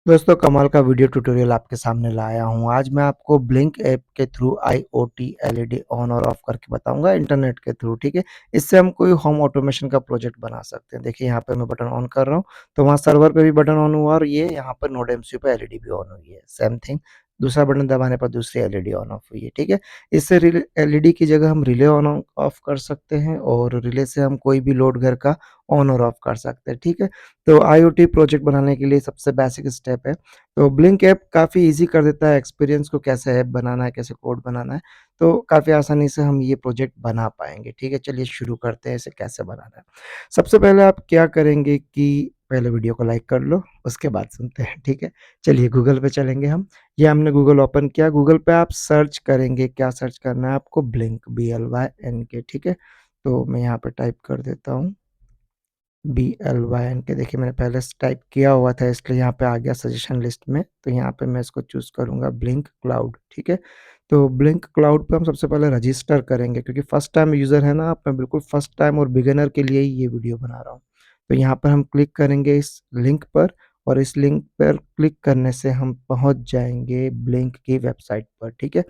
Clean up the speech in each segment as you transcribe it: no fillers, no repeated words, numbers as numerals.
दोस्तों कमाल का वीडियो ट्यूटोरियल आपके सामने लाया हूँ। आज मैं आपको ब्लिंक ऐप के थ्रू आईओटी एलईडी ऑन और ऑफ करके बताऊँगा इंटरनेट के थ्रू, ठीक है? इससे हम कोई होम ऑटोमेशन का प्रोजेक्ट बना सकते हैं। देखिए यहाँ पे मैं बटन ऑन कर रहा हूँ, तो वहाँ सर्वर पे भी बटन ऑन हुआ और ये यहाँ पर नोड एमसीयू पे एलईडी भी ऑन हुई है। सेम थिंग दूसरा बटन दबाने पर दूसरी एलईडी ऑन ऑफ हुई है, ठीक है? इससे रिले एलईडी की जगह हम रिले ऑन ऑफ कर सकते हैं और रिले से हम कोई भी लोड घर का ऑन और ऑफ कर सकते हैं, ठीक है? तो आईओटी प्रोजेक्ट बनाने के लिए सबसे बेसिक स्टेप है। तो ब्लिंक ऐप काफ़ी ईज़ी कर देता है एक्सपीरियंस को, कैसे ऐप बनाना है, कैसे कोड बनाना है। तो काफ़ी आसानी से हम ये प्रोजेक्ट बना पाएँगे, ठीक है? चलिए शुरू करते हैं इसे कैसे बनाना है। सबसे पहले आप क्या करेंगे कि पहले वीडियो को लाइक कर लो, उसके बाद सुनते हैं, ठीक है? चलिए गूगल पे चलेंगे हम। ये हमने गूगल ओपन किया, गूगल पे आप सर्च करेंगे, क्या सर्च करना है आपको? ब्लिंक BLYNK, ठीक है? तो मैं यहाँ पे टाइप कर देता हूँ BLYNK। देखिए मैंने पहले से टाइप किया हुआ था इसलिए यहाँ पे आ गया सजेशन लिस्ट में, तो यहाँ पे मैं इसको चूज़ करूँगा ब्लिंक क्लाउड, ठीक है? तो ब्लिंक क्लाउड पे हम सबसे पहले रजिस्टर करेंगे क्योंकि फर्स्ट टाइम यूज़र है ना आप, मैं बिल्कुल फर्स्ट टाइम और बिगिनर के लिए ही ये वीडियो बना रहा हूँ। तो यहाँ पर हम क्लिक करेंगे इस लिंक पर और इस लिंक पर क्लिक करने से हम पहुँच जाएँगे ब्लिंक की वेबसाइट पर, ठीक है?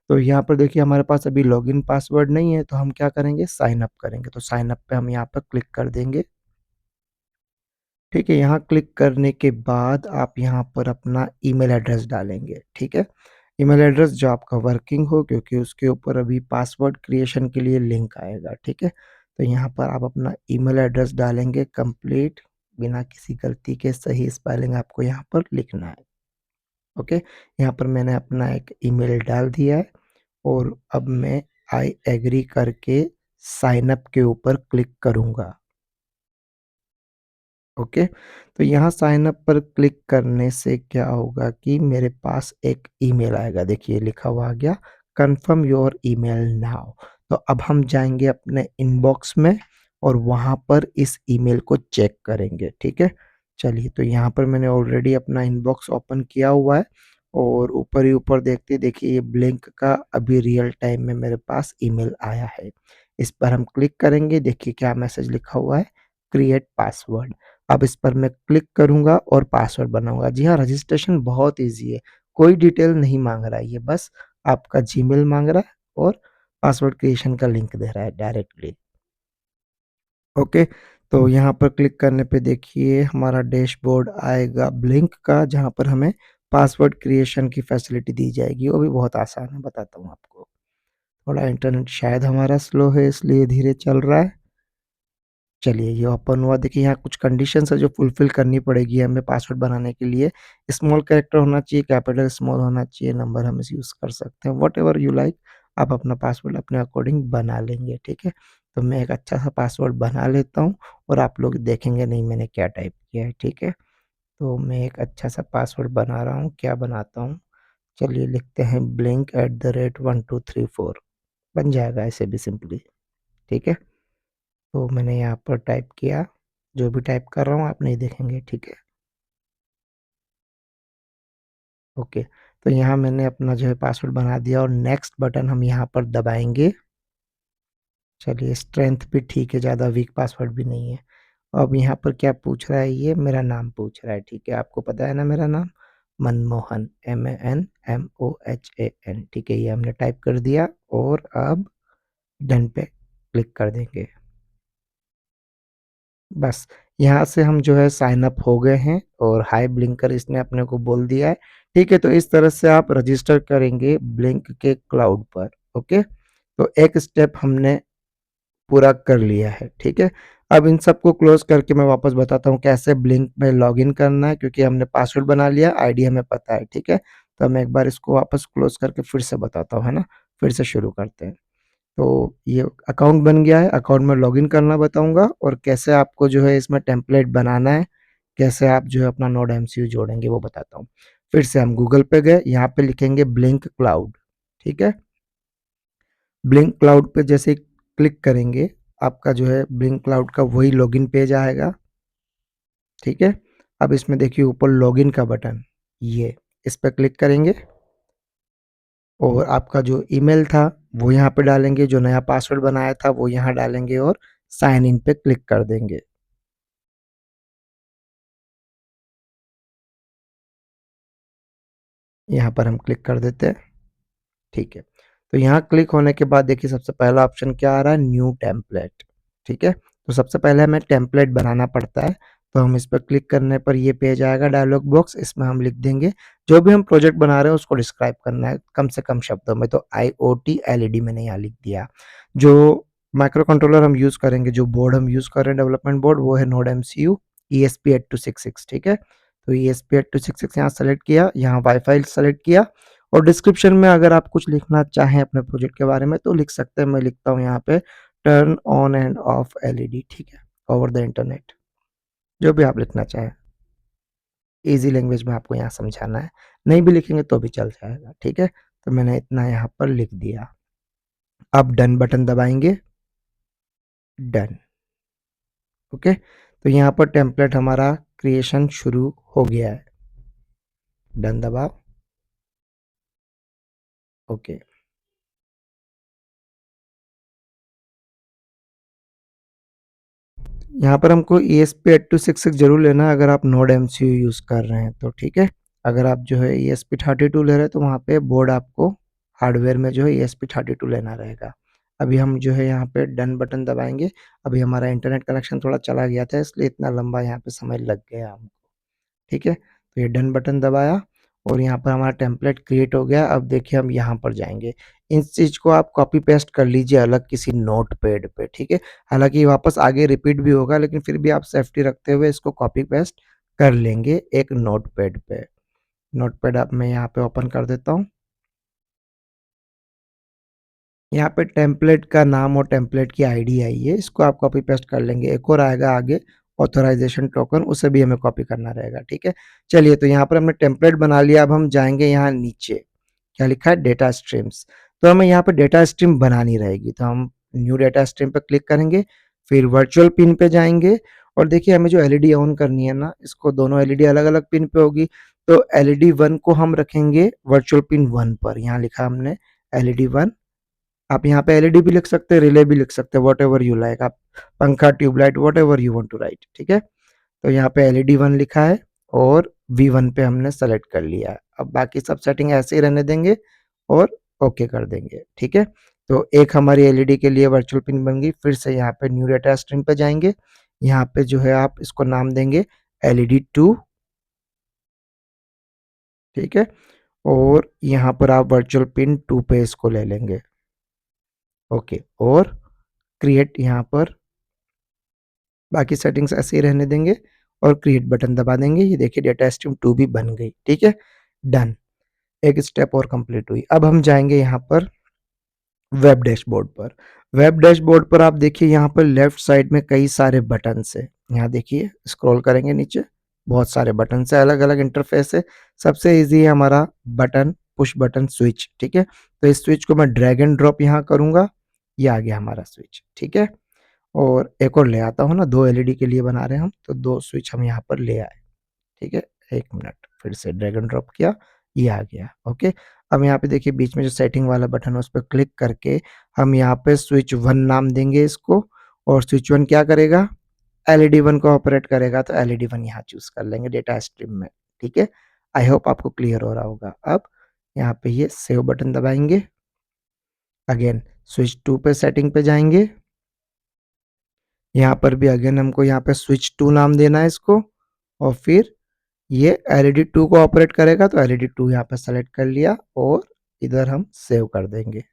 तो यहाँ पर देखिए हमारे पास अभी लॉगिन पासवर्ड नहीं है, तो हम क्या करेंगे साइन अप करेंगे, तो साइन अप पे हम यहाँ पर क्लिक कर देंगे। ठीक है, यहाँ क्लिक करने के बाद आप यहाँ पर अपना ईमेल एड्रेस डालेंगे, ठीक है? ईमेल एड्रेस जो आपका वर्किंग हो क्योंकि उसके ऊपर अभी पासवर्ड क्रिएशन के लिए लिंक आएगा, ठीक है? तो यहाँ पर आप अपना ईमेल एड्रेस डालेंगे कंप्लीट, बिना किसी गलती के सही स्पेलिंग आपको यहाँ पर लिखना है, ओके? यहाँ पर मैंने अपना एक ईमेल डाल दिया है और अब मैं आई एग्री करके साइन अप के ऊपर क्लिक करूँगा। ओके, तो यहाँ साइन अप पर क्लिक करने से क्या होगा कि मेरे पास एक ईमेल आएगा, देखिए लिखा हुआ आ गया कंफर्म योर ईमेल नाउ। तो अब हम जाएंगे अपने इनबॉक्स में और वहाँ पर इस ईमेल को चेक करेंगे, ठीक है? चलिए, तो यहाँ पर मैंने ऑलरेडी अपना इनबॉक्स ओपन किया हुआ है और ऊपर ही ऊपर देखते देखिए ये ब्लिंक का अभी रियल टाइम में मेरे पास ईमेल आया है। इस पर हम क्लिक करेंगे, देखिए क्या मैसेज लिखा हुआ है, क्रिएट पासवर्ड। अब इस पर मैं क्लिक करूँगा और पासवर्ड बनाऊँगा। जी हाँ, रजिस्ट्रेशन बहुत ईज़ी है, कोई डिटेल नहीं माँग रहा है ये, बस आपका जीमेल माँग रहा है और पासवर्ड क्रिएशन का लिंक दे रहा है डायरेक्टली। ओके, तो यहाँ पर क्लिक करने पे देखिए हमारा डैशबोर्ड आएगा ब्लिंक का, जहाँ पर हमें पासवर्ड क्रिएशन की फैसिलिटी दी जाएगी, वो भी बहुत आसान है, बताता हूँ आपको। थोड़ा इंटरनेट शायद हमारा स्लो है इसलिए धीरे चल रहा है। चलिए ये ओपन हुआ, देखिए यहाँ कुछ कंडीशंस है जो फुलफ़िल करनी पड़ेगी हमें पासवर्ड बनाने के लिए। स्मॉल कैरेक्टर होना चाहिए, कैपिटल स्मॉल होना चाहिए, नंबर हम इसे यूज़ कर सकते हैं, व्हाटएवर यू लाइक। आप अपना पासवर्ड अपने अकॉर्डिंग बना लेंगे, ठीक है? तो मैं एक अच्छा-सा पासवर्ड बना लेता हूँ और आप लोग देखेंगे नहीं मैंने क्या टाइप किया है, ठीक है? तो मैं एक अच्छा-सा पासवर्ड बना रहा हूँ, क्या बनाता हूँ? चलिए लिखते हैं blink@1234 बन जाएगा ऐसे भी सिंपली, ठीक है? तो मैंने यहाँ पर टाइप किया, जो भी टाइप कर रहा हूँ आप नहीं देखेंगे, ठीक है? ओके, तो यहाँ मैंने अपना जो है पासवर्ड बना दिया और नेक्स्ट बटन हम यहाँ पर दबाएँगे। चलिए स्ट्रेंथ भी ठीक है, ज़्यादा वीक पासवर्ड भी नहीं है। अब यहाँ पर क्या पूछ रहा है ये? मेरा नाम पूछ रहा है, ठीक है? आपको पता है ना मेरा नाम? मनमोहन, MANMOHAN, ठीक है? ये हमने टाइप कर दिया और अब डन पे क्लिक कर देंगे। बस, यहाँ से हम जो है साइन अप हो गए हैं और हाय ब्लिंकर इसने अपने को बोल दिया है। ठीक है, तो इस तरह से आप रजिस्टर करेंगे ब्लिंक के क्लाउड पर, ओके? तो एक स्टेप हमने पूरा कर लिया है, ठीक है? अब इन सबको क्लोज़ करके मैं वापस बताता हूँ कैसे ब्लिंक में लॉगिन करना है क्योंकि हमने पासवर्ड बना लिया, आईडी हमें पता है, ठीक है? तो मैं एक बार इसको वापस क्लोज़ करके फिर से बताता हूँ, है ना? फिर से शुरू करते हैं। तो ये अकाउंट बन गया है, अकाउंट में लॉगिन करना बताऊँगा और कैसे आपको जो है इसमें टेम्पलेट बनाना है, कैसे आप जो है अपना नोड एमसीयू जोड़ेंगे वो बताता हूँ। फिर से हम गूगल पे गए, यहाँ पे लिखेंगे ब्लिंक क्लाउड, ठीक है? ब्लिंक क्लाउड पे जैसे ही क्लिक करेंगे, आपका जो है ब्लिंक क्लाउड का वही लॉगिन पेज आएगा, ठीक है? अब इसमें देखिए ऊपर लॉगिन का बटन, ये, इस पे क्लिक करेंगे और आपका जो ईमेल था, वो यहाँ पे डालेंगे, जो नया पासवर्ड बनाया था, वो यहाँ डालेंगे और साइन इन पे क्लिक कर देंगे। यहाँ पर हम क्लिक कर देते हैं, ठीक है। तो यहाँ क्लिक होने के बाद देखिए सबसे पहला ऑप्शन क्या आ रहा है, न्यू टेम्पलेट, ठीक है। तो सबसे पहले हमें टेम्पलेट बनाना पड़ता है, तो हम इस पर क्लिक करने पर ये पेज आएगा डायलॉग बॉक्स, इसमें हम लिख देंगे जो भी हम प्रोजेक्ट बना रहे हैं उसको डिस्क्राइब करना है कम से कम शब्दों में, तो आईओटी एलईडी मैंने यहाँ लिख दिया। जो माइक्रो कंट्रोलर हम यूज़ करेंगे, जो बोर्ड हम यूज़ कर रहे हैं डेवलपमेंट बोर्ड, वो है नोड एमसीयू ESP8266, ठीक है। तो ESP8266 यहाँ सेलेक्ट किया, यहाँ वाईफाई सेलेक्ट किया, और डिस्क्रिप्शन में अगर आप कुछ लिखना चाहें अपने प्रोजेक्ट के बारे में तो लिख सकते हैं। मैं लिखता हूँ यहाँ पे turn on end of LED, ठीक है, ओवर द इंटरनेट, जो भी आप लिखना चाहें। ईज़ी लैंग्वेज में आपको यहाँ समझाना है, नहीं भी लिखेंगे तो भी चल जाएगा, ठीक है। तो मैंने इतना यहाँ पर लिख दिया। अब डन बटन दबाएँगे, डन, ओके। तो यहाँ पर टेम्पलेट हमारा क्रिएशन शुरू हो गया है। डन दबाओ, ओके। यहाँ पर हमको ESP8266 ज़रूर लेना है अगर आप नोड एमसीयू यूज़ कर रहे हैं तो, ठीक है। अगर आप जो है ESP32 ले रहे हैं तो वहाँ पे बोर्ड आपको हार्डवेयर में जो है ESP32 लेना रहेगा। अभी हम जो है यहाँ पे डन बटन दबाएँगे। अभी हमारा इंटरनेट कनेक्शन थोड़ा चला गया था इसलिए इतना लंबा यहाँ पे समय लग गया हमको, ठीक है। तो ये डन बटन दबाया और यहाँ पर हमारा टेम्पलेट क्रिएट हो गया। अब देखिए हम यहाँ पर जाएँगे। इस चीज़ को आप कॉपी पेस्ट कर लीजिए अलग किसी नोटपैड पे, ठीक है। हालाँकि वापस आगे रिपीट भी होगा लेकिन फिर भी आप सेफ्टी रखते हुए इसको कॉपी पेस्ट कर लेंगे एक नोटपैड पे। नोटपैड अब मैं यहाँ पे ओपन कर देता हूँ। यहाँ पे टेम्पलेट का नाम और टेम्पलेट की आईडी आई है, इसको आप कॉपी पेस्ट कर लेंगे। एक और आएगा आगे ऑथराइजेशन टोकन, उसे भी हमें कॉपी करना रहेगा, ठीक है। चलिए तो यहाँ पर हमने टेम्पलेट बना लिया, अब हम जाएँगे यहाँ नीचे, क्या लिखा है डेटा स्ट्रीम्स। तो हमें यहाँ पे डेटा स्ट्रीम बनानी रहेगी, तो हम न्यू डेटा स्ट्रीम पे क्लिक करेंगे, फिर वर्चुअल पिन पे जाएँगे और देखिए हमें जो एलईडी ऑन करनी है ना, इसको दोनों एलईडी अलग-अलग पिन पे होगी, तो एलईडी 1 को हम रखेंगे वर्चुअल पिन 1 पर। यहाँ लिखा हमने एलईडी 1, आप यहाँ पे एलईडी भी लिख सकते हैं, रिले भी लिख सकते हैं, व्हाटएवर यू लाइक, आप पंखा, tubelight, whatever you want to write, ठीक है। तो यहाँ पे एलईडी 1 लिखा है और V1 पे हमने सेलेक्ट कर लिया है। अब बाकी सब सेटिंग ऐसे ही रहने देंगे और ओके कर देंगे, ठीक है। तो एक हमारी एलईडी के लिए वर्चुअल पिन बन गई। फिर से यहाँ पे न्यू डेटा स्ट्रीम पे जाएँगे, यहाँ पे जो है आप इसको नाम देंगे एलईडी 2, ठीक है। और यहाँ पर आप वर्चुअल पिन 2 पे इसको ले लेंगे, ओके। और क्रिएट यहाँ पर बाकी सेटिंग्स ऐसे ही रहने देंगे और क्रिएट बटन दबा देंगे। ये देखिए डेटा स्ट्रीम 2 भी बन गई, ठीक है, डन। एक स्टेप और कंप्लीट हुई। अब हम जाएँगे यहाँ पर वेब डैशबोर्ड पर। वेब डैशबोर्ड पर आप देखिए यहाँ पर लेफ्ट साइड में कई सारे बटन्स हैं। यहाँ देखिए स्क्रॉल करेंगे नीचे, बहुत सारे बटन्स हैं, अलग-अलग इंटरफेस है। सबसे ईज़ी है हमारा बटन, पुश बटन स्विच, ठीक है। तो इस स्विच को मैं ड्रैग एंड ड्रॉप यहाँ करूँगा, ये आ गया हमारा स्विच, ठीक है। और एक और ले आता हूँ ना, 2 एलईडी के लिए बना रहे हैं हम, तो 2 स्विच हम यहाँ पर ले आए, ठीक है। 1 मिनट, फिर से ड्रैग एंड ड्रॉप किया, ये आ गया, ओके। अब यहाँ पे देखिए बीच में जो सेटिंग वाला बटन है उस पे क्लिक करके हम यहाँ पे स्विच 1 नाम देंगे इसको, और स्विच 1 क्या करेगा? एलईडी 1 को ऑपरेट करेगा, तो एलईडी 1 यहाँ चूज़ कर लेंगे डेटा स्ट्रीम में, ठीक है। आई होप आपको क्लियर हो रहा होगा। अब यहाँ पे ये सेव बटन दबाएँगे, अगेन स्विच 2 पे सेटिंग पे जाएँगे, यहाँ पर भी अगेन हमको यहाँ पे स्विच 2 नाम देना है इसको, और फिर ये एलईडी 2 को ऑपरेट करेगा, तो एलईडी 2 यहाँ पे सेलेक्ट कर लिया और इधर हम सेव कर देंगे,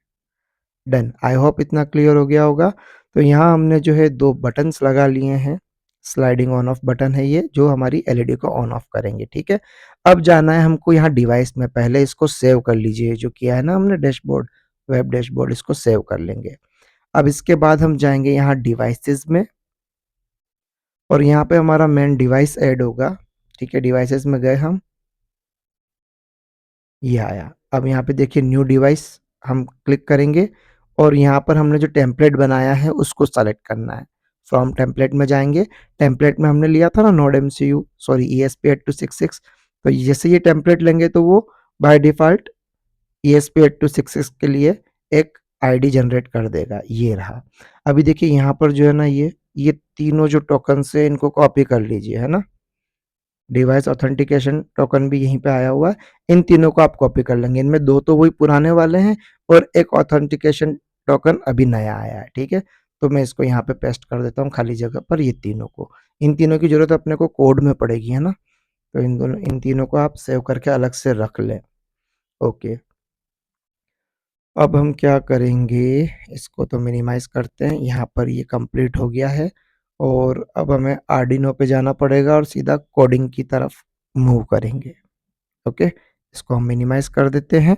डन। आई होप इतना क्लियर हो गया होगा। तो यहाँ हमने जो है 2 बटन्स लगा लिए हैं, स्लाइडिंग ऑन ऑफ बटन है ये जो हमारी एलईडी को ऑन ऑफ करेंगे, ठीक है। अब जाना है हमको यहाँ डिवाइस में, पहले इसको सेव कर लीजिए, जो किया है ना हमने डैशबोर्ड, वेब डैशबोर्ड, इसको सेव कर लेंगे। अब इसके बाद हम जाएँगे यहाँ डिवाइसेज़ में और यहाँ पे हमारा मेन डिवाइस ऐड होगा, ठीक है। डिवाइसेज़ में गए हम, ये आया। अब यहाँ पे देखिए न्यू डिवाइस हम क्लिक करेंगे और यहाँ पर हमने जो टेम्पलेट बनाया है उसको सेलेक्ट करना है। फ्रॉम टेम्पलेट में जाएँगे, टेम्पलेट में हमने लिया था ना नोड एमसीयू सॉरी ESP8266, तो जैसे ये टेम्पलेट लेंगे तो वो बाय डिफ़ॉल्ट ESP8266 के लिए एक आईडी जनरेट कर देगा, ये रहा। अभी देखिए यहाँ पर जो है ना ये तीनों जो टोकन्स हैं इनको कॉपी कर लीजिए, है ना? डिवाइस ऑथेंटिकेशन टोकन भी यहीं पे आया हुआ है। इन तीनों को आप कॉपी कर लेंगे। इनमें 2 तो वही पुराने वाले हैं और एक ऑथेंटिकेशन टोकन अभी नया आया है, ठीक है? तो मैं इसको यहाँ पे पेस्ट कर देता हूँ खाली जगह पर ये तीनों को। इन तीनों की ज़रूरत अपने को कोड में पड़ेगी, है ना? तो इन तीनों को आप सेव करके अलग से रख लें। ओके। अब हम क्या करेंगे, इसको तो मिनिमाइज़ करते हैं, यहाँ पर ये कंप्लीट हो गया है और अब हमें आर्डिनो पे जाना पड़ेगा और सीधा कोडिंग की तरफ मूव करेंगे, ओके? इसको हम मिनिमाइज़ कर देते हैं।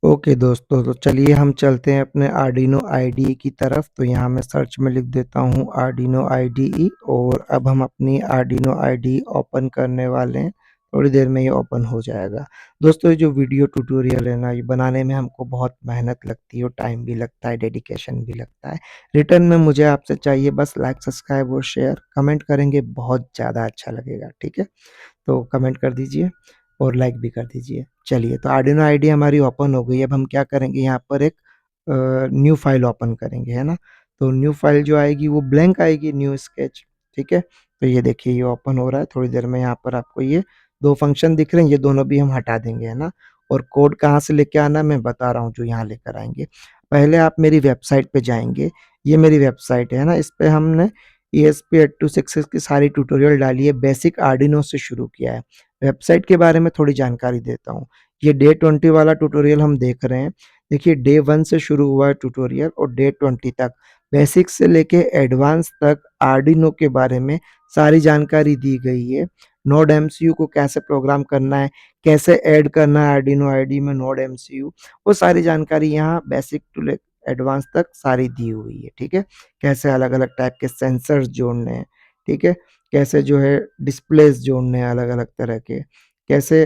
ओके दोस्तों, तो चलिए हम चलते हैं अपने आर्डिनो आईडीई की तरफ। तो यहाँ मैं सर्च में लिख देता हूँ आर्डिनो आईडीई और अब हम अपनी आर्डिनो आईडीई ओपन करने वाले हैं। थोड़ी देर में ये ओपन हो जाएगा। दोस्तों, ये जो वीडियो ट्यूटोरियल है ना, ये बनाने में हमको बहुत मेहनत लगती है और टाइम भी लगता है, डेडिकेशन भी लगता है। रिटर्न में मुझे आपसे चाहिए बस लाइक, सब्सक्राइब और शेयर। कमेंट करेंगे बहुत ज़्यादा अच्छा लगेगा, ठीक है? तो कमेंट कर दीजिए और लाइक भी कर दीजिए। चलिए, तो आर्डिनो आईडी हमारी ओपन हो गई। अब हम क्या करेंगे, यहाँ पर एक न्यू फाइल ओपन करेंगे, है ना? तो न्यू फाइल जो आएगी वो ब्लैंक आएगी, न्यू स्केच, ठीक है? तो ये देखिए ये ओपन हो रहा है। थोड़ी देर में यहाँ पर आपको ये 2 फंक्शन दिख रहे हैं, ये दोनों भी हम हटा देंगे, है ना? और कोड कहाँ से लेके आना है मैं बता रहा हूँ, जो यहाँ लेकर आएँगे। पहले आप मेरी वेबसाइट पे जाएँगे, ये मेरी वेबसाइट है ना? इस पे हमने ESP8266 की सारी ट्यूटोरियल डाली है, बेसिक आर्डिनो से शुरू किया है। वेबसाइट के बारे में थोड़ी जानकारी देता हूँ। ये डे 20 वाला ट्यूटोरियल हम देख रहे हैं। देखिए डे 1 से शुरू हुआ है ट्यूटोरियल और डे 20 तक बेसिक से लेके एडवांस तक आर्डिनो के बारे में सारी जानकारी दी गई है। नोड एमसीयू को कैसे प्रोग्राम करना है, कैसे ऐड करना है आर्डिनो आईडी में नोड एमसीयू, वो सारी जानकारी यहाँ बेसिक टू ले एडवांस तक सारी दी हुई है, ठीक है? कैसे अलग-अलग टाइप के सेंसर्स जोड़ने हैं, ठीक है? कैसे जो है डिस्प्लेस जोड़ने हैं अलग-अलग तरह के, कैसे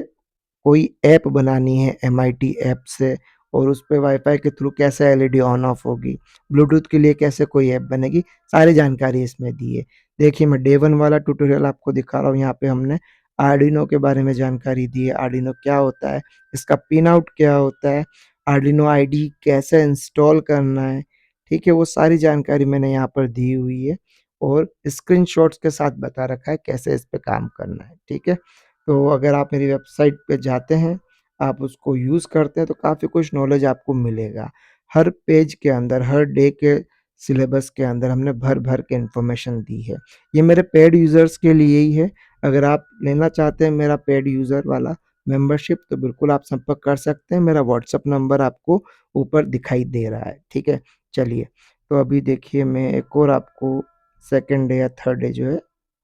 कोई ऐप बनानी है एमआईटी ऐप से और उस पे वाईफ़ाई के थ्रू कैसे एलईडी ऑन ऑफ होगी, ब्लूटूथ के लिए कैसे कोई ऐप बनेगी, सारी जानकारी इसमें दी है। देखिए मैं डे 1 वाला ट्यूटोरियल आपको दिखा रहा हूँ, यहाँ पे हमने आर्डिनो के बारे में जानकारी दी है, आर्डिनो क्या होता है, इसका पिन आउट क्या होता है, आर्डिनो आईडी कैसे इंस्टॉल करना है, ठीक है? वो सारी जानकारी मैंने यहाँ पर दी हुई है और स्क्रीनशॉट्स के साथ बता रखा है कैसे इस पे काम करना है, ठीक है? तो अगर आप मेरी वेबसाइट पे जाते हैं, आप उसको यूज़ करते हैं तो काफ़ी कुछ नॉलेज आपको मिलेगा। हर पेज के अंदर, हर डे के सिलेबस के अंदर हमने भर-भर के इन्फॉर्मेशन दी है। ये मेरे पेड यूज़र्स के लिए ही है, अगर आप लेना चाहते हैं मेरा पेड यूज़र वाला मेंबरशिप तो बिल्कुल आप संपर्क कर सकते हैं। मेरा व्हाट्सएप नंबर आपको ऊपर दिखाई दे रहा है, ठीक है? चलिए, तो अभी देखिए मैं एक और आपको सेकंड डे या थर्ड डे जो है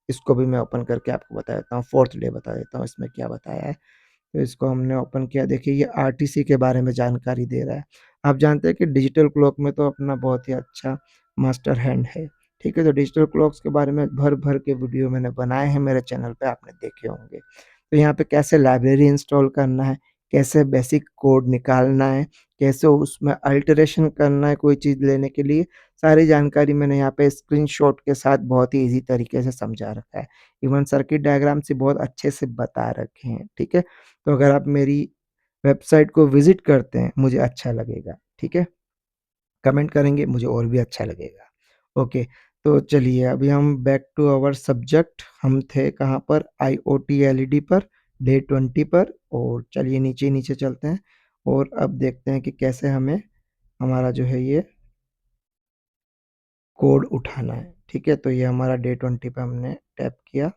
इसको भी मैं ओपन करके आपको बता देता हूँ, 4th डे बता देता हूँ इसमें क्या बताया है। तो इसको हमने ओपन किया, देखिए ये आरटीसी के बारे में जानकारी दे रहा है। आप जानते हैं कि डिजिटल क्लॉक में तो अपना बहुत ही अच्छा मास्टर हैंड है, ठीक है? तो डिजिटल क्लॉक्स के बारे में भर-भर के वीडियो मैंने बनाए हैं मेरे चैनल पे, आपने देखे होंगे। तो यहाँ पे कैसे लाइब्रेरी इंस्टॉल करना है, कैसे बेसिक कोड निकालना है, कैसे उसमें अल्टरेशन करना है कोई चीज़ लेने के लिए, सारी जानकारी मैंने यहाँ पे स्क्रीनशॉट के साथ बहुत ही ईज़ी तरीके से समझा रखा है। इवन सर्किट डायग्राम से बहुत अच्छे से बता रखे हैं, ठीक है? तो अगर आप मेरी वेबसाइट को विज़िट करते हैं, मुझे अच्छा लगेगा, ठीक है? कमेंट करेंगे, मुझे और भी अच्छा लगेगा। ओके, तो चलिए अभी हम बैक टू आवर सब्जेक्ट हम थे कहाँ पर? आईओटी एलईडी पर, डे 20 पर और चलिए नीचे-नीचे चलते हैं और अब देखते हैं कि कैसे हमें हमारा जो है ये कोड उठाना है, ठीक है? तो ये हमारा डे 20 पे हमने टैप किया,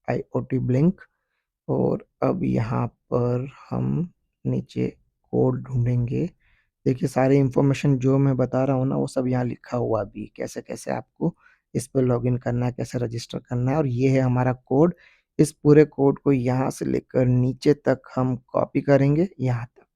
आईओटी ब्लिंक और अब यहाँ पर हम नीचे कोड ढूँढेंगे। देखिए सारी इन्फॉर्मेशन जो मैं बता रहा हूँ ना, वो सब यहाँ लिखा हुआ भी है, कैसे-कैसे आपको इस पे लॉगिन करना है, कैसे रजिस्टर करना है और ये है हमारा कोड। इस पूरे कोड को यहाँ से लेकर नीचे तक हम कॉपी करेंगे, यहाँ तक।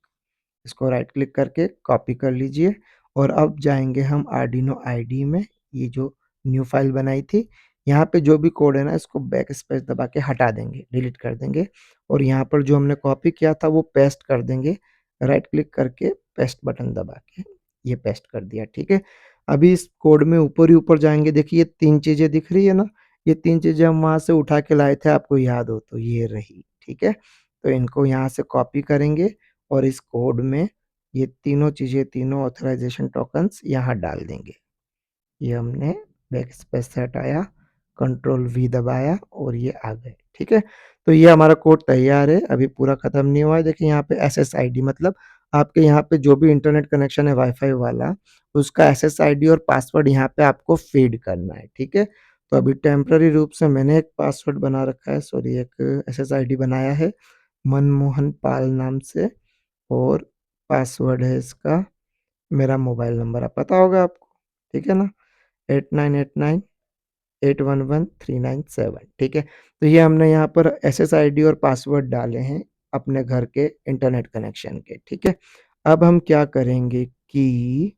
इसको राइट क्लिक करके कॉपी कर लीजिए और अब जाएँगे हम आर्डिनो आईडी में, ये जो न्यू फाइल बनाई थी, यहाँ पे जो भी कोड है ना इसको बैक स्पेस दबा के हटा देंगे, डिलीट कर देंगे और यहाँ पर जो हमने कॉपी किया था वो पेस्ट कर देंगे, राइट क्लिक करके पेस्ट बटन दबा के, ये पेस्ट कर दिया, ठीक है? अभी इस कोड में ऊपर ही ऊपर जाएँगे, देखिए ये 3 चीज़ें दिख रही है ना? ये 3 चीज़ें हम वहाँ से उठा के लाए थे, आपको याद हो तो ये रही, ठीक है? तो इनको यहाँ से कॉपी करेंगे और इस कोड में ये तीनों चीज़ें, तीनों ऑथराइज़ेशन टोकन्स यहाँ डाल देंगे। ये हमने बैकस्पेस से हटाया, कंट्रोल वी दबाया और ये आ गए, ठीक है? तो ये हमारा कोड तैयार है, अभी पूरा खत्म नहीं हुआ है। देखिए यहाँ पे एसएसआईडी मतलब आपके यहाँ पे जो भी इंटरनेट कनेक्शन है वाईफ़ाई वाला, उसका एसएसआईडी और पासवर्ड यहाँ पे आपको फ़ीड करना है, ठीक है? तो अभी टेम्परेरी रूप से मैंने एक पासवर्ड बना रखा है, सॉरी एक एसएसआईडी बनाया है, मनमोहन पाल नाम से और पासवर्ड है इसका मेरा मोबाइल नंबर पता होगा आपको, ठीक है ना? 8989811397 ठीक है? तो ये हमने यहाँ पर एसएसआईडी और पासवर्ड डाले हैं अपने घर के इंटरनेट कनेक्शन के, ठीक है? अब हम क्या करेंगे कि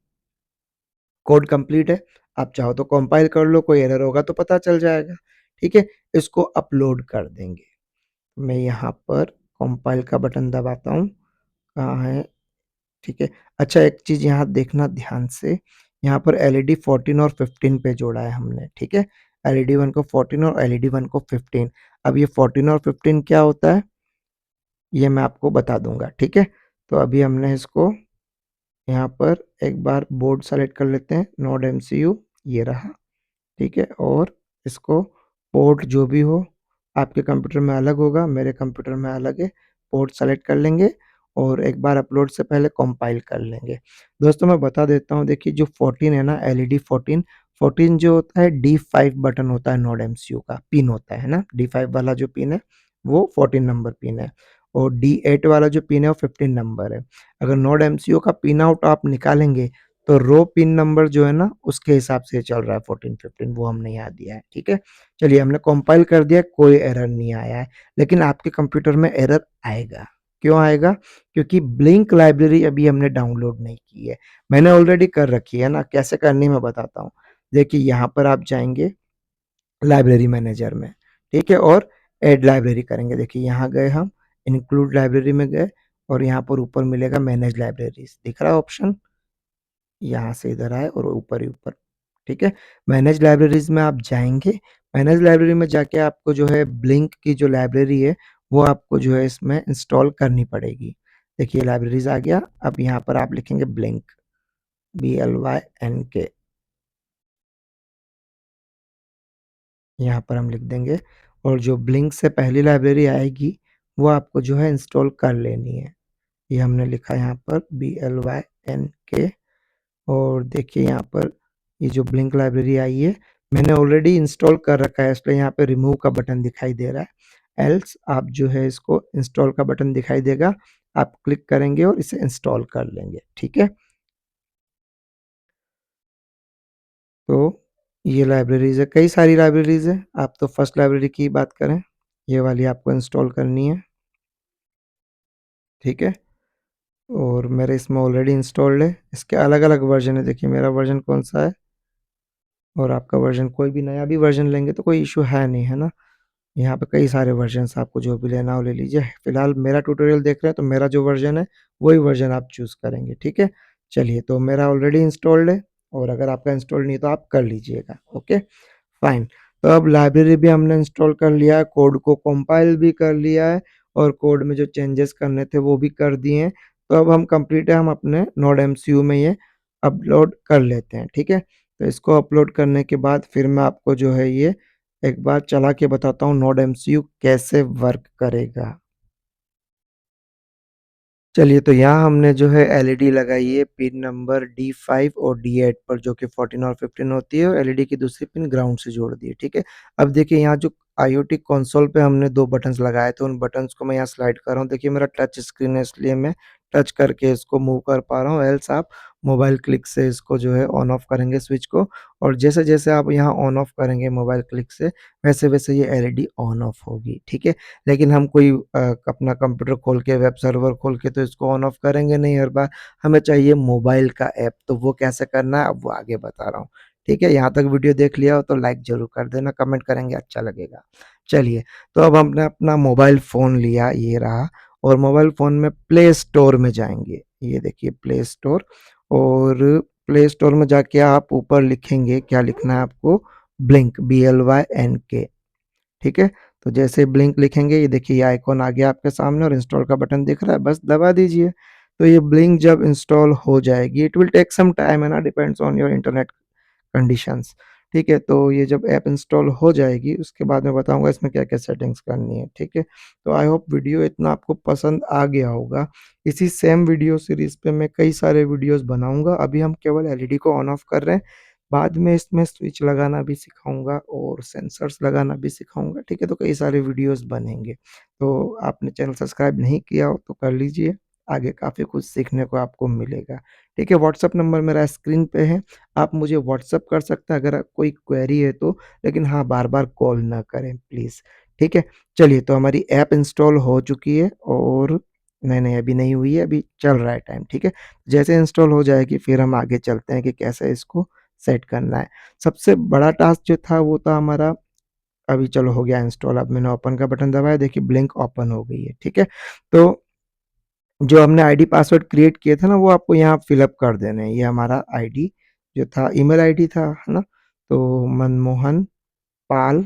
कोड कंप्लीट है, आप चाहो तो कंपाइल कर लो, कोई एरर होगा तो पता चल जाएगा, ठीक है? इसको अपलोड कर देंगे। मैं यहाँ पर कंपाइल का बटन दबाता हूँ, कहाँ है? ठीक है। अच्छा एक चीज़ यहाँ देखना ध्यान से, यहाँ पर एलईडी 14 और 15 पे जोड़ा है हमने, ठीक है? एलईडी 1 को 14 और एलईडी 1 को 15 अब ये 14 और 15 क्या होता है? ये मैं आपको बता दूँगा, ठीक है? तो अभी हमने इसको यहाँ पर एक बार बोर्ड सेलेक्ट कर लेते हैं, नोड एमसीयू ये रहा, ठीक है? और इसको पोर्ट जो भी हो, आपके कंप्यूटर में अलग होगा, मेरे कंप्यूटर में अलग है, पोर्ट सेलेक्ट कर लेंगे और एक बार अपलोड से पहले कंपाइल कर लेंगे। दोस्तों मैं बता देता हूँ देखिए जो 14 है ना एलईडी 14, 14 जो होता है डी5 बटन होता है नोड एमसीयू का, पिन होता है ना? डी5 वाला जो पिन है, वो 14 नंबर पिन है और डी8 वाला जो पिन है वो 15 नंबर है। अगर नोड एमसीयू का पिन आउट आप निकालेंगे तो रो पिन नंबर जो है ना उसके हिसाब से चल रहा है 14-15 वो हमने यहाँ दिया है, ठीक है? चलिए हमने कंपाइल कर दिया, कोई एरर नहीं आया है, लेकिन आपके कंप्यूटर में एरर आएगा। क्यों आएगा? क्योंकि ब्लिंक लाइब्रेरी अभी हमने डाउनलोड नहीं की है। मैंने ऑलरेडी कर रखी है ना, कैसे करनी है मैं बताता हूँ। देखिए यहाँ पर आप जाएँगे लाइब्रेरी मैनेजर में, ठीक है? और ऐड लाइब्रेरी करेंगे। देखिए यहाँ गए हम, इंक्लूड लाइब्रेरी में गए और यहाँ पर ऊपर मिलेगा मैनेज लाइब्रेरीज़, दिख रहा है ऑप्शन? यहाँ से इधर आए और ऊपर ही ऊपर, ठीक है? मैनेज लाइब्रेरीज़ में आप जाएँगे, मैनेज लाइब्रेरी में जाके आपको जो है ब्लिंक की जो लाइब्रेरी है, वो आपको जो है इसमें इंस्टॉल करनी पड़ेगी। देखिए लाइब्रेरीज़ आ गया, अब यहाँ पर आप लिखेंगे ब्लिंक, BLYNK यहाँ पर हम लिख देंगे और जो ब्लिंक से पहली लाइब्रेरी आएगी, वो आपको जो है इंस्टॉल कर लेनी है। ये हमने लिखा यहाँ पर BLYNK और देखिए यहाँ पर ये जो ब्लिंक लाइब्रेरी आई है, मैंने ऑलरेडी इंस्टॉल कर रखा है इसलिए यहाँ पे रिमूव का बटन दिखाई दे रहा है। एल्स आप जो है इसको इंस्टॉल का बटन दिखाई देगा, आप क्लिक करेंगे और इसे इंस्टॉल कर लेंगे, ठीक है? तो ये लाइब्रेरीज़ है, कई सारी लाइब्रेरीज़ है, आप तो फर्स्ट लाइब्रेरी की बात करें, ये वाली आपको इंस्टॉल करनी है, ठीक है? और मेरे इसमें ऑलरेडी इंस्टॉल्ड है, इसके अलग-अलग वर्ज़न है, देखिए मेरा वर्ज़न कौन-सा है और आपका वर्ज़न कोई भी नया भी वर्ज़न लेंगे तो कोई इश्यू है नहीं, है ना? यहाँ पे कई सारे वर्ज़न्स आपको जो भी लेना हो ले लीजिए। फ़िलहाल मेरा ट्यूटोरियल देख रहे हैं तो मेरा जो वर्ज़न है, वही वर्ज़न आप चूज़ करेंगे, ठीक है? चलिए तो मेरा ऑलरेडी इंस्टॉल्ड है और अगर आपका इंस्टॉल्ड नहीं है तो आप कर लीजिएगा, ओके? फाइन। तो अब लाइब्रेरी भी हमने इंस्टॉल कर लिया है, कोड को कंपाइल भी कर लिया है और कोड में जो चेंजेस करने थे वो भी कर दिए हैं। तो अब हम कंप्लीट है हम अपने नोड एमसीयू में ये अपलोड कर लेते हैं, ठीक है? तो इसको अपलोड करने के बाद फिर मैं आपको जो है ये एक बार चला के बताता हूँ नोड एमसीयू कैसे वर्क करेगा। चलिए, तो यहाँ हमने जो है एलईडी लगाई है पिन नंबर डी5 और डी8 पर जो कि 14 और 15 होती है और एलईडी की दूसरी पिन ग्राउंड से जोड़ दी है, ठीक है? अब देखिए यहाँ जो आईओटी कंसोल पे हमने 2 बटन्स लगाए थे, उन बटन्स को मैं यहाँ स्लाइड कर रहा हूँ। देखिए मेरा टच स्क्रीन है इसलिए मैं टच करके इसको मूव कर पा रहा हूँ, एल्स आप मोबाइल क्लिक से इसको जो है ऑन ऑफ करेंगे स्विच को और जैसे-जैसे आप यहाँ ऑन ऑफ करेंगे मोबाइल क्लिक से, वैसे-वैसे ये एलईडी ऑन ऑफ होगी, ठीक है? लेकिन हम कोई अपना कंप्यूटर खोल के वेब सर्वर खोल के तो इसको ऑन ऑफ करेंगे नहीं हर बार, हमें चाहिए मोबाइल का ऐप, तो वो कैसे करना है अब वो आगे बता रहा हूँ, ठीक है? यहाँ तक वीडियो देख लिया हो तो लाइक ज़रूर कर देना, कमेंट करेंगे अच्छा लगेगा। चलिए, तो अब हमने अपना मोबाइल फ़ोन लिया, ये रहा और मोबाइल फ़ोन में प्ले स्टोर में जाएँगे, ये देखिए प्ले स्टोर और प्ले स्टोर में जाके आप ऊपर लिखेंगे, क्या लिखना है आपको? ब्लिंक, BLYNK ठीक है? तो जैसे ब्लिंक लिखेंगे ये देखिए ये आइकॉन आ गया आपके सामने और इंस्टॉल का बटन दिख रहा है, बस दबा दीजिए। तो ये ब्लिंक जब इंस्टॉल हो जाएगी, it will take some time है ना, depends on your internet conditions. ठीक है? तो ये जब ऐप इंस्टॉल हो जाएगी उसके बाद मैं बताऊँगा इसमें क्या-क्या सेटिंग्स करनी है, ठीक है? तो आई होप वीडियो इतना आपको पसंद आ गया होगा। इसी सेम वीडियो सीरीज़ पे मैं कई सारे वीडियोज़ बनाऊँगा। अभी हम केवल एलईडी को ऑन ऑफ कर रहे हैं। बाद में इसमें स्विच लगाना भी सिखाऊँगा और सेंसर्स लगाना भी सिखाऊँगा, ठीक है? तो कई सारे वीडियोज़ बनेंगे। तो आपने चैनल सब्सक्राइब नहीं किया हो तो कर लीजिए, आगे काफ़ी कुछ सीखने को आपको मिलेगा, ठीक है? व्हाट्सएप नंबर मेरा स्क्रीन पे है, आप मुझे व्हाट्सएप कर सकते हैं अगर कोई क्वेरी है तो, लेकिन हाँ, बार-बार कॉल ना करें प्लीज़, ठीक है? चलिए तो हमारी ऐप इंस्टॉल हो चुकी है और नहीं, अभी नहीं हुई है, अभी चल रहा है टाइम, ठीक है? जैसे इंस्टॉल हो जाएगी फिर हम आगे चलते हैं कि कैसे इसको सेट करना है। सबसे बड़ा टास्क जो था वो था हमारा अभी चलो हो गया इंस्टॉल, अब मैंने ओपन का बटन दबाया, देखिए ब्लिंक ओपन हो गई है, ठीक है? तो जो हमने आईडी पासवर्ड क्रिएट किए थे ना वो आपको यहाँ फिल कर देने हैं। ये हमारा आईडी जो था ईमेल आईडी था, है ना? तो Manmohan Pal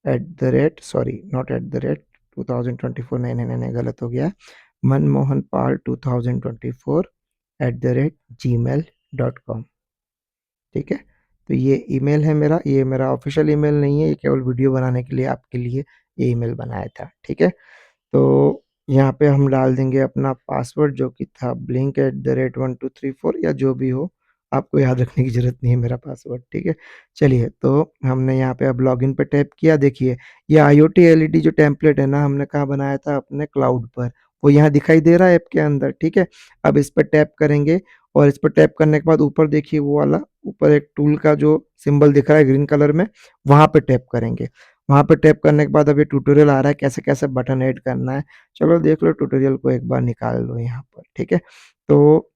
at the rate sorry not at the rate 2024 नहीं, गलत हो गया है। Manmohan Pal 2024 at the rate gmail.com, ठीक है? तो ये ईमेल है मेरा, ये मेरा ऑफ़िशियल ईमेल नहीं है, ये केवल वीडियो बनाने के लिए आपके लिए ये ईमेल बनाया था, ठीक है? तो यहाँ पे हम डाल देंगे अपना पासवर्ड जो कि था blink@1234 या जो भी हो, आपको याद रखने की ज़रूरत नहीं है मेरा पासवर्ड, ठीक है? चलिए, तो हमने यहाँ पे अब लॉगिन पे टैप किया, देखिए ये आईओटी एलईडी जो टेम्पलेट है ना, हमने कहाँ बनाया था अपने क्लाउड पर, वो यहाँ दिखाई दे रहा है ऐप के अंदर, ठीक है? अब इस पे टैप करेंगे और इस पे टैप करने के बाद ऊपर देखिए वो वाला ऊपर एक टूल का जो सिंबल दिख रहा है ग्रीन कलर में, वहाँ पे टैप करेंगे। वहाँ पे टैप करने के बाद अब ये ट्यूटोरियल आ रहा है कैसे-कैसे बटन ऐड करना है। चलो देख लो ट्यूटोरियल को एक बार निकाल लो यहाँ पर, ठीक है? तो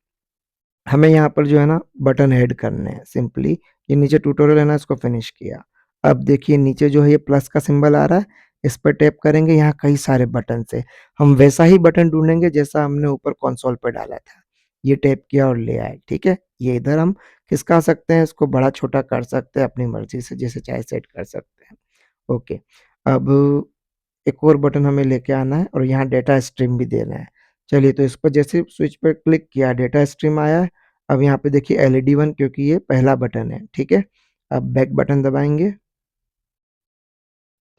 हमें यहाँ पर जो है ना बटन ऐड करने हैं सिंपली, ये नीचे ट्यूटोरियल है ना इसको फिनिश किया। अब देखिए नीचे जो है ये प्लस का सिंबल आ रहा है, इस पर टैप करेंगे, यहाँ कई सारे बटन्स हैं। हम वैसा ही बटन ढूँढेंगे जैसा हमने ऊपर कंसोल पे डाला था। ये टैप किया और ले आए, ठीक है? ये इधर हम खिसका सकते हैं, इसको बड़ा-छोटा कर सकते हैं अपनी मर्ज़ी से जैसे चाहे सेट कर सकते हैं। ओके, अब एक और बटन हमें लेके आना है और यहाँ डेटा स्ट्रीम भी देना है। चलिए तो इस पर जैसे स्विच पे क्लिक किया डेटा स्ट्रीम आया है। अब यहाँ पे देखिए एलईडी 1 क्योंकि ये पहला बटन है, ठीक है? अब बैक बटन दबाएँगे,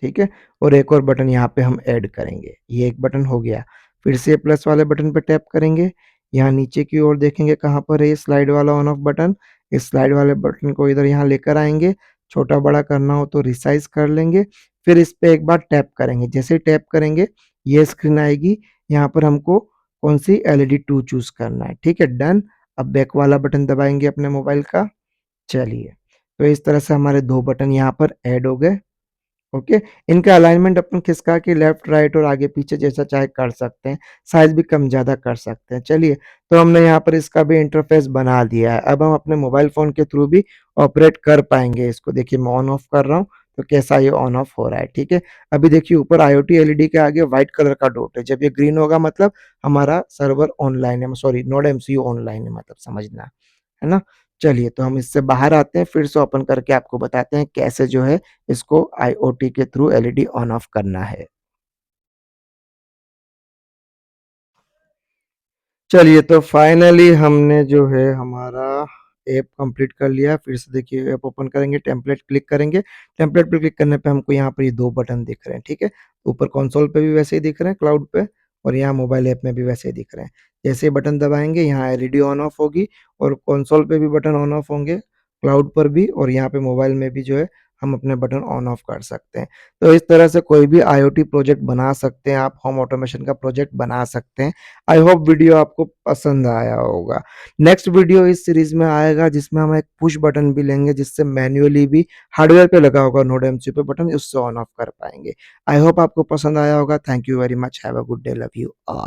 ठीक है? और एक और बटन यहाँ पे हम ऐड करेंगे, ये एक बटन हो गया। फिर से प्लस वाले बटन पे टैप करेंगे, यहाँ नीचे की ओर देखेंगे कहाँ पर है ये स्लाइड वाला ऑन ऑफ बटन, इस स्लाइड वाले बटन को इधर यहाँ लेकर आएँगे, छोटा-बड़ा करना हो तो रिसाइज़ कर लेंगे, फिर इस पे एक बार टैप करेंगे, जैसे ही टैप करेंगे ये स्क्रीन आएगी, यहाँ पर हमको कौन-सी एलईडी 2 चूज़ करना है, ठीक है? डन। अब बैक वाला बटन दबाएँगे अपने मोबाइल का, चलिए, तो इस तरह से हमारे 2 बटन यहाँ पर ऐड हो गए। ओके, इनका अलाइनमेंट अपन खिसका के लेफ्ट राइट और आगे पीछे जैसा चाहे कर सकते हैं, साइज़ भी कम ज़्यादा कर सकते हैं। चलिए, तो हमने यहाँ पर इसका भी इंटरफ़ेस बना दिया है। अब हम अपने मोबाइल फ़ोन के थ्रू भी ऑपरेट कर पाएँगे इसको। देखिए मैं ऑन ऑफ कर रहा हूँ, तो कैसा ये ऑन ऑफ हो रहा है, ठीक है? अभी देखिए ऊपर आईओटी एलईडी के आगे व्हाइट कलर का डॉट है, जब ये ग्रीन होगा मतलब हमारा सर्वर ऑनलाइन है, सॉरी नोड एमसीयू ऑनलाइन है मतलब समझना, है ना? चलिए, तो हम इससे बाहर आते हैं, फिर से ओपन करके आपको बताते हैं कैसे जो है इसको आईओटी के थ्रू एलईडी ऑन ऑफ करना है। चलिए तो फाइनली हमने जो है हमारा ऐप कंप्लीट कर लिया। फिर से देखिए ऐप ओपन करेंगे, टेम्पलेट क्लिक करेंगे। टेम्पलेट पे क्लिक करने पे हमको यहाँ पर ये 2 बटन दिख रहे हैं, ठीक है? ऊपर कंसोल पे भी वैसे ही दिख रहे हैं क्लाउड पे और यहाँ मोबाइल ऐप में भी वैसे ही दिख रहे हैं। जैसे ही बटन दबाएँगे यहाँ एलईडी ऑन ऑफ होगी और कंसोल पे भी बटन ऑन ऑफ होंगे, क्लाउड पर भी और यहाँ पे मोबाइल में भी जो है हम अपने बटन ऑन ऑफ कर सकते हैं। तो इस तरह से कोई भी आईओटी प्रोजेक्ट बना सकते हैं आप, होम ऑटोमेशन का प्रोजेक्ट बना सकते हैं। आई होप वीडियो आपको पसंद आया होगा। नेक्स्ट वीडियो इस सीरीज़ में आएगा जिसमें हम एक पुश बटन भी लेंगे जिससे मैन्युअली भी हार्डवेयर पे लगा होगा नोड एमसीयू पे बटन उससे ऑन ऑफ कर पाएँगे। आई होप आपको पसंद आया होगा। Thank you very much. Have a good day. Love you all.